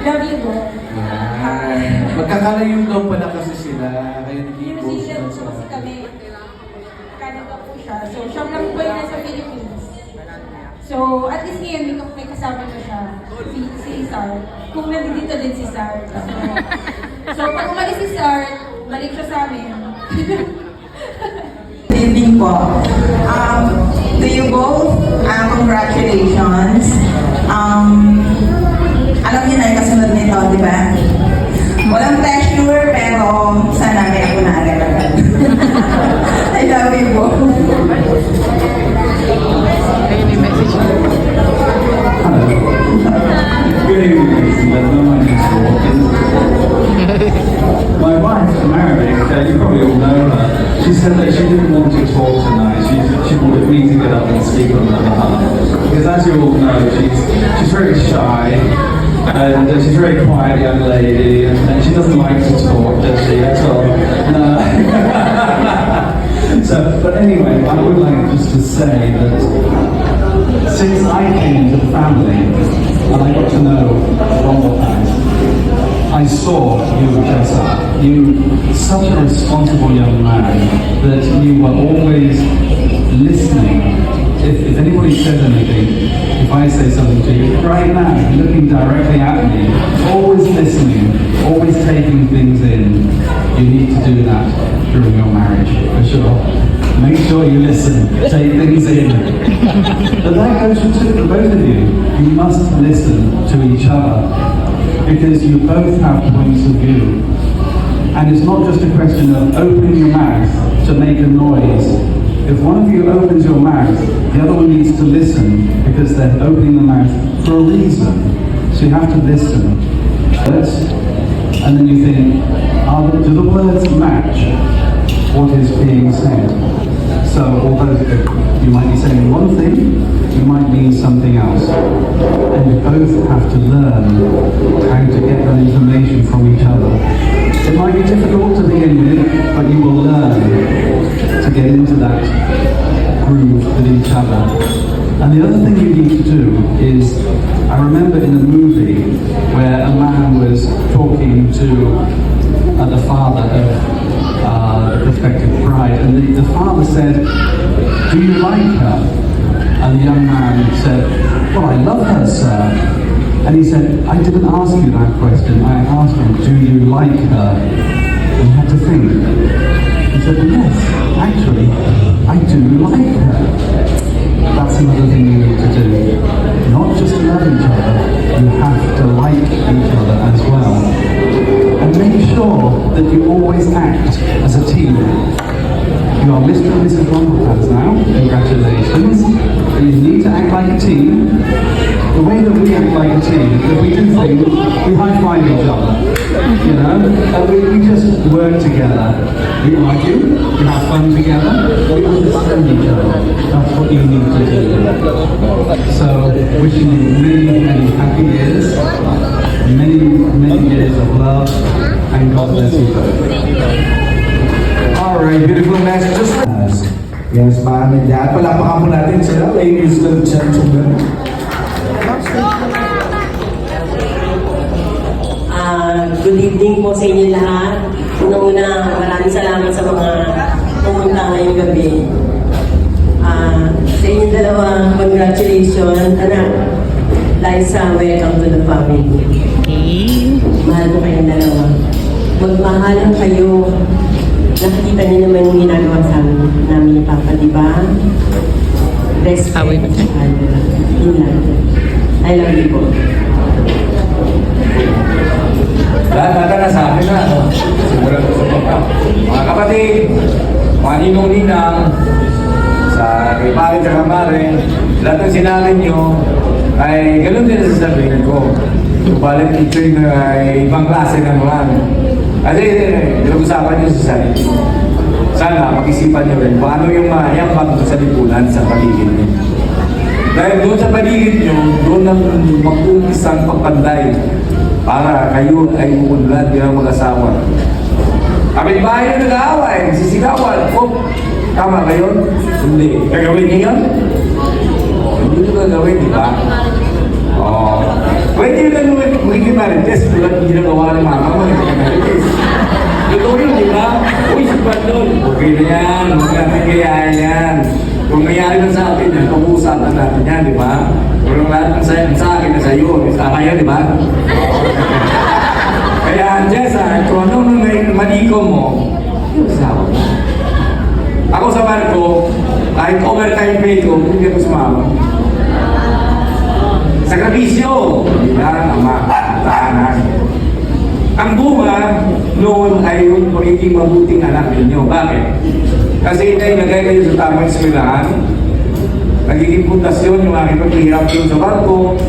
Love you po. Yan. Magkakalayong daw pala kasi sila. Kaya New nag-i-post Zealand lang po kasi sa... kami. Canada po siya. So, siya lang po yung nasa Philippines. So, at least ngayon, may kasama na siya. Si Sar. Kung nandito din si Sar. So pag umalis si Sar, balik siya sa amin. Good evening po. To you both, congratulations. Alam niyo na yung kasunod nito, di ba? Walang pressure, pero sana may ako na agad. I love you both. Good evening, my name is Hawkins. My wife, Mary, you probably all know her. She said that she didn't want to talk tonight. She wanted me to get up and speak on her behalf. Because as you all know, she's very shy. And she's a very quiet young lady, and she doesn't like to talk, does she, at all? No. But anyway, I would like just to say that since I came to the family, and I got to know Ronald, I saw you, Jessa. You such a responsible young man that you were always listening. If anybody says anything, if I say something to you, right now, looking directly at me, always listening, always taking things in. You need to do that during your marriage, for sure. Make sure you listen, take things in. But that goes to both of you. You must listen to each other, because you both have points of view. And it's not just a question of opening your mouth to make a noise. If one of you opens your mouth, the other one needs to listen, because they're opening the mouth for a reason. So you have to listen. And then you think, do the words match what is being said? So although you might be saying one thing, you might mean something else. And you both have to learn how to get that information from each other. It might be difficult to begin with, but you will learn to get into that groove with each other. And the other thing you need to do is, I remember in a movie where a man was talking to the father of the prospective bride, and the father said, "Do you like her?" And the young man said, "Well, I love her, sir." And he said, "I didn't ask you that question. I asked you, do you like her?" And you had to think. He said, "Yes, actually, I do like her." That's another thing you need to do. Not just love each other, you have to like each other as well. And make sure that you always act as a team. You are Mr. and Mrs. Ronald now. Congratulations. And you need to act like a team. The way that we act like a team, if we do things, we high-five each other. You know? And we just work together. We argue, we have fun together, we understand each other. That's what you need to do. So, wishing you many, many happy years, many, many years of love, and God bless you both. Alright, beautiful messages. Yes, ma'am and dad. Palapakan po natin sila, ladies and gentlemen. Good evening po sa inyo lahat. Una-una, maraming salamat sa mga pumunta ngayong gabi. Sa inyo dalawa, congratulations. Anak, Liza, welcome to the family. Mahal ko kayong dalawa. Magmahalan kayo. Nakikita niyo naman yung ginagawa sa namin ni Papa, di ba? Respect. Yun lang. I love you po. Lahat na sa akin na. Siguro sa mga. Mga kapatid, mga ninong-ninang, sa kipari at kamari, lahat ng sinabi nyo, ay ganoon din sa sasabihin ko. Subalit ito yung ibang klase naman. Kasi pinag-usapan nyo sa sarili. Sana pag-isipan nyo rin paano yung mayambag sa lipunan sa paligid nyo. Dahil doon sa paligid nyo, doon ang mag-uumpisang pagpanday para kayo ay umunlad bilang mag-asawa. Kapit-bahay na nag-aaway, sisigawan. Oh, tama ba yun? Hindi. Gagawin niyo yun? Hindi nyo gagawin, di ba? Oh. Pwede yun lang magiging marites. ang ginagawa ng mama mo. Totoo yun, di ba? Uy, si Brandon. Okay na yan. Huwag natin kayaan yan. Kung nangyari na sa atin yan, pag-uusapan natin yan, di ba? Kung lahat ng sa akin na sa iyo, isa kayo, di ba? Kaya, Jessa, kung anong maniko mo, yung asawa mo. Ako sa Marco, kahit overtime pay ko, hindi ako sumama. Sakripisyo, bilang ama, tahanan. Ang bunga noon ay yung magiging mabuting anak ninyo. Bakit? Kasi ilagay kayo sa tamang eskwelahan, nagiging pundasyon yung aking paghihirap yun sa barko.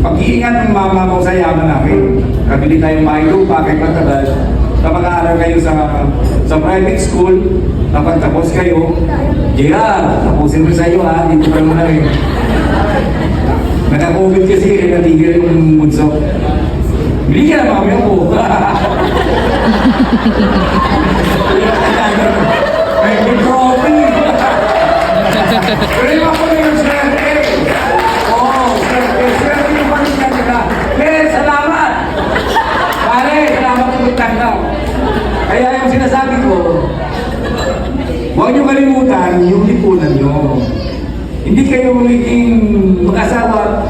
Pag-iingat ng mama mo sa yaman namin. Kabili tayong may lupa kay Patagal. Kapag-aaral kayo sa private school, kapag tapos kayo, Gerard, tapusin mo sa iyo ha, dito ka muna rin. Naka-COVID kasi, natigil yung bunso. Bili ka na mami ako. May trophy. Pero yung ako na yung swerte. Oo, swerte yung pamilya nila. Pero salamat. Pare, salamat ang magtanggaw. Kaya yung sinasabi ko, huwag niyo kalimutan yung lipunan niyo. Hindi kayo magiging mag-asawa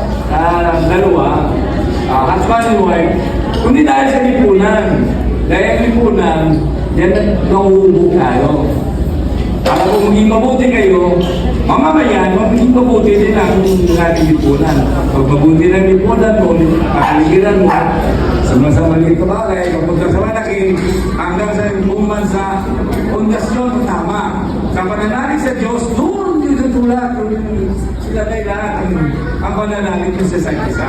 dalawa, husband and wife, kundi dahil sa lipunan. Dahil lipunan, yan nauubo kayo. Para kung maging mabuti kayo, mamamayan, maging mabuti din ang ating lipunan. Pag mabuti ng lipunan mo, kapaligiran mo, sa maliit na bagay, kapag sa malaki, hanggang sa umuman sa pundasyon tama. Sa pananalig sa Diyos, doon yung tutulad, sila na lahat ang pananalig yung sa isa.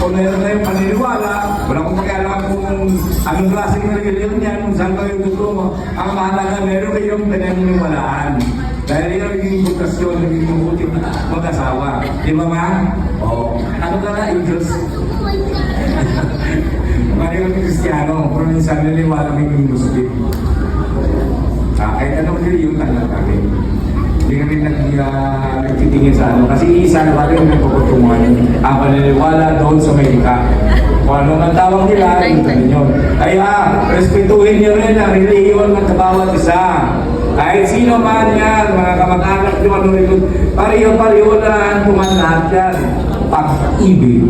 Kung mayroon na yung paniniwala, wala kong pakialam kung anong klaseng religion yan, kung saan kayo tutungo. Ang mahalaga, meron kayong paniniwalaan. Dahil yun ang naging bukasyon, naging mabuti mag-asawa. Di ba ma? Oo. Ano ka na, Diyos? Marami Kristiyano, pero minsan naniwala may Muslim. Kahit anong religion lang natin. Hindi kami nagtitingin sa ano. Kasi isa na kami nagpuputungan. Ang paniniwala doon sa Amerika. Kung ano ang tawag nila, ito ninyo. Kaya, respetuhin niyo rin ang religion ng bawat isa. Kahit sino man yan, mga kamag-anak nyo, ano rin, pareho-pareho na tuman lahat yan. Pag-ibig.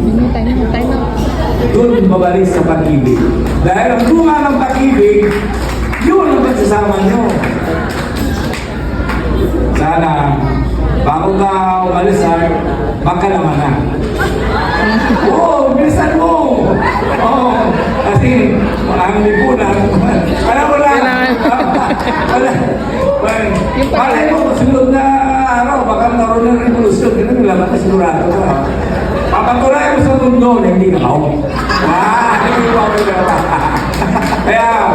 Doon babalik sa pag-ibig. Dahil ang bunga ng pag-ibig, yun ang pagsasama nyo. Sana, bago ka umalis ay magkalaman na. Oo, bilisan mo! Oo, kasi ang lipunan, wala mo lang. Malay mo, sunod na araw, baka naroon ng revolusyon, ganun lang, sigurado ka. Papatunayan mo sa mundo na hindi ka ako. Hindi ko ako na. Kaya,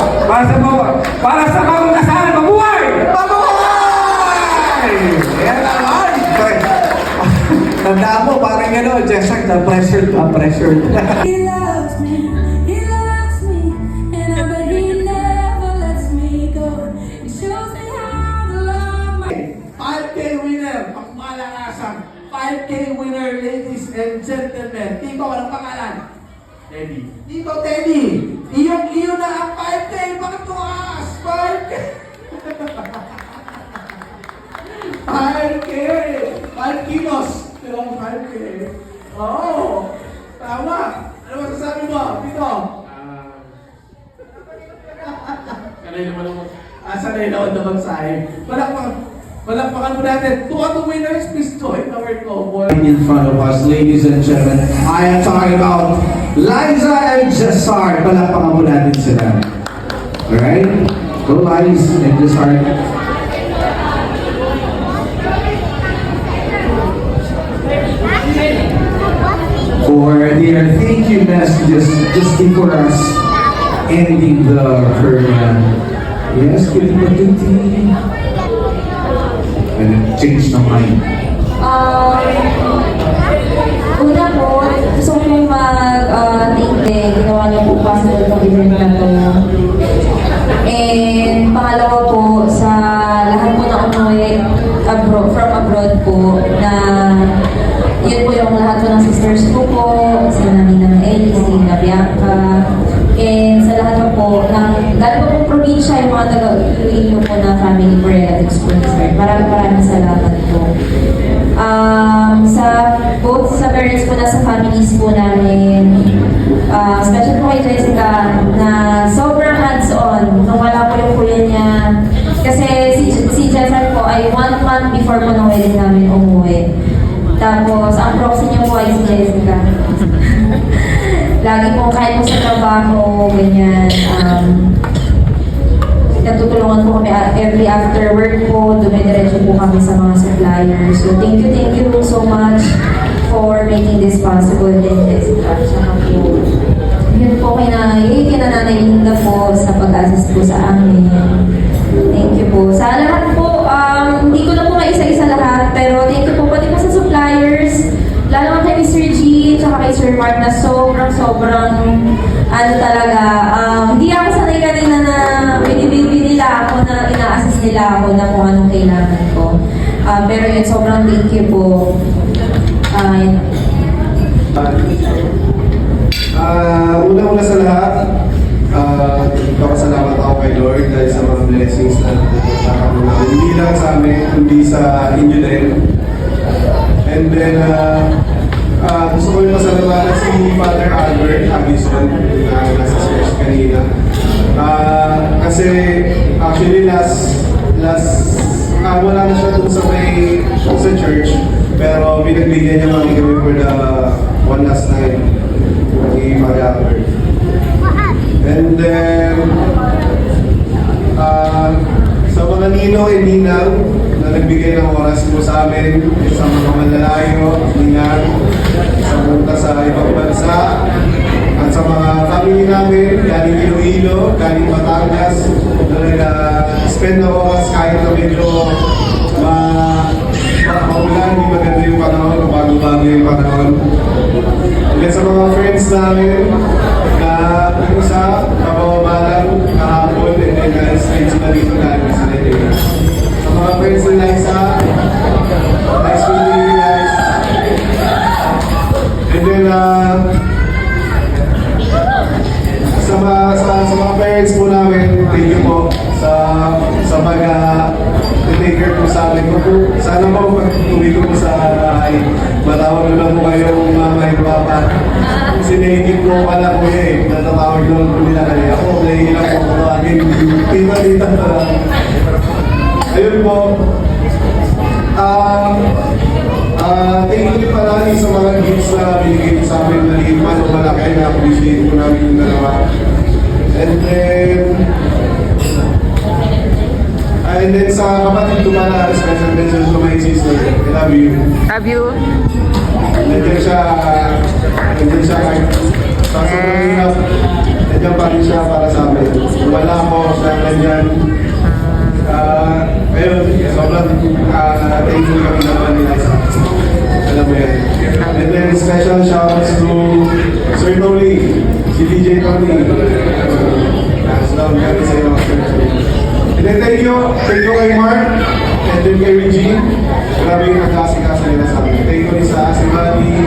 para sa bagong kasal, mabuhay! Mabuhay! Kaya naman! Tandaan mo, parang gano'n, Jessa, pressured. He loves me, and I bet he never lets me go. He shows me how to love my 5K winner, pangmalakasan. 5K winner, ladies and gentlemen. Tito, anong pangalan? Teddy. Tito Teddy. Iyo na ang 5K. Bakit tumaas? 5K. 5K. 5 kilos. Pero 5K. Oh. Tama. Ano masasabi mo? Tito? Sanay naman ako. Sanay naman naman sa akin. Palakpakan mo natin. Two winners, please join our couple. In front of us, ladies and gentlemen, I am talking about Liza and Jessar. Palakpakan mo natin sila. Alright? Go Liza and Jessar. For their thank you messages just before us ending her yes, good opportunity. And change ng mind. Una po, gusto ko pong mag-thank din. Ginawa niyo po possible ng event na to. And pangalawa po, sa lahat po na umuwi from abroad po, na yun po yung lahat po ng sisters ko po, si Nanay Ellie, si Nabiak probinsya, yung mga taga-Iloilo po na family po, relatives po ni Sir. Maraming salamat po. Both sa parents po na sa families po namin, special po kay Jessica na sobrang hands-on nung wala po yung kuya niya. Kasi si Jessica po ay 1 month before po ng wedding namin umuwi. Tapos, ang proxy niya po ay si Jessica. Lagi po kahit po sa trabaho, ganyan, natutulungan po kami every after work po, dumidiretso po kami sa mga suppliers. So, thank you so much for making this possible din, Jessica. Tsaka po, yun po kay Nanay Linda po sa pag-assist po sa amin. Thank you po. Sa lahat po, hindi ko na po maisa-isa lahat, pero thank you po pati po sa suppliers, lalo kay Mr. G, tsaka kay Sir Mark na sobrang, talaga, hindi ako sanay kanina na binibili nila ako, na ina-assist nila ako na kung anong kailangan ko. Pero yun, sobrang thank you po. Una-una sa lahat, nagpapasalamat ako kay Lord dahil sa mga blessings na nakakapon namin. Hindi lang sa amin, kundi sa inyo din. And then, gusto ko yung pasalamatan si Father Albert Habison na nasa church kanina. Kasi actually wala na siya dun sa church, pero binagbigyan niya kami for the one last night ni Father Albert. And then, sa mga ninong and ninang na nagbigay ng oras po sa amin, sa mga manlalayo, ninang, sa punta sa ibang bansa, at sa mga family namin, galing Iloilo, galing Batangas, na spend ng oras kahit na medyo maulan, hindi maganda yung panahon, bago-bago yung panahon. And sa mga friends namin, na isa, kabawabalan, kahapon, and then na-spend sila dito galing sa Nigeria. Sa mga friends nila isa, nice meeting you guys. And then, sa mga parents po namin, thank you po sa take care po sa amin. Sana po pag tumiko po sa bahay, matawag na lang po kayong mama and papa. Sinigit ko pala po natatawag lang po nila kaya ako, nahihilang po ko aking tita. Ayun po. Thank you parang sa mga gifts na binigay sa amin na liman o malaki na appreciate po namin yung dalawa. And then sa kapatid ko pala, special mention to my sister. I love you. Love you. Nandiyan siya kahit sa sobrang hirap. Nandiyan pa rin siya para sa amin. Wala ko siya nandiyan. Ayun, sobrang thankful kami naman nila sa alam mo yan. And then special shoutouts to Sir Tony, si DJ Tony. Salamat kami sa iyo. And then thank you kay Mark, and then kay Regine. Grabe yung nagkasi-kasi nila sa amin. Thank you rin sa Asimani,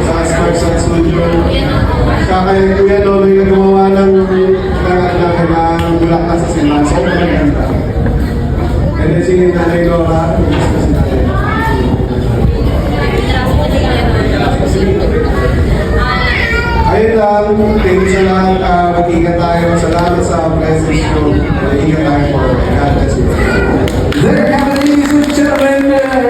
sa Spark Sun Studio. Siya kay Kuya Lolo yung nagawa ng bulak na sa Siman. Sobrang ganda. And then si Nanay Laura, ayun lang, thank you sa lahat. Mag-ingat tayo. Salamat sa presence ko. Mag-ingat tayo po. God bless you. There you have it, ladies and gentlemen.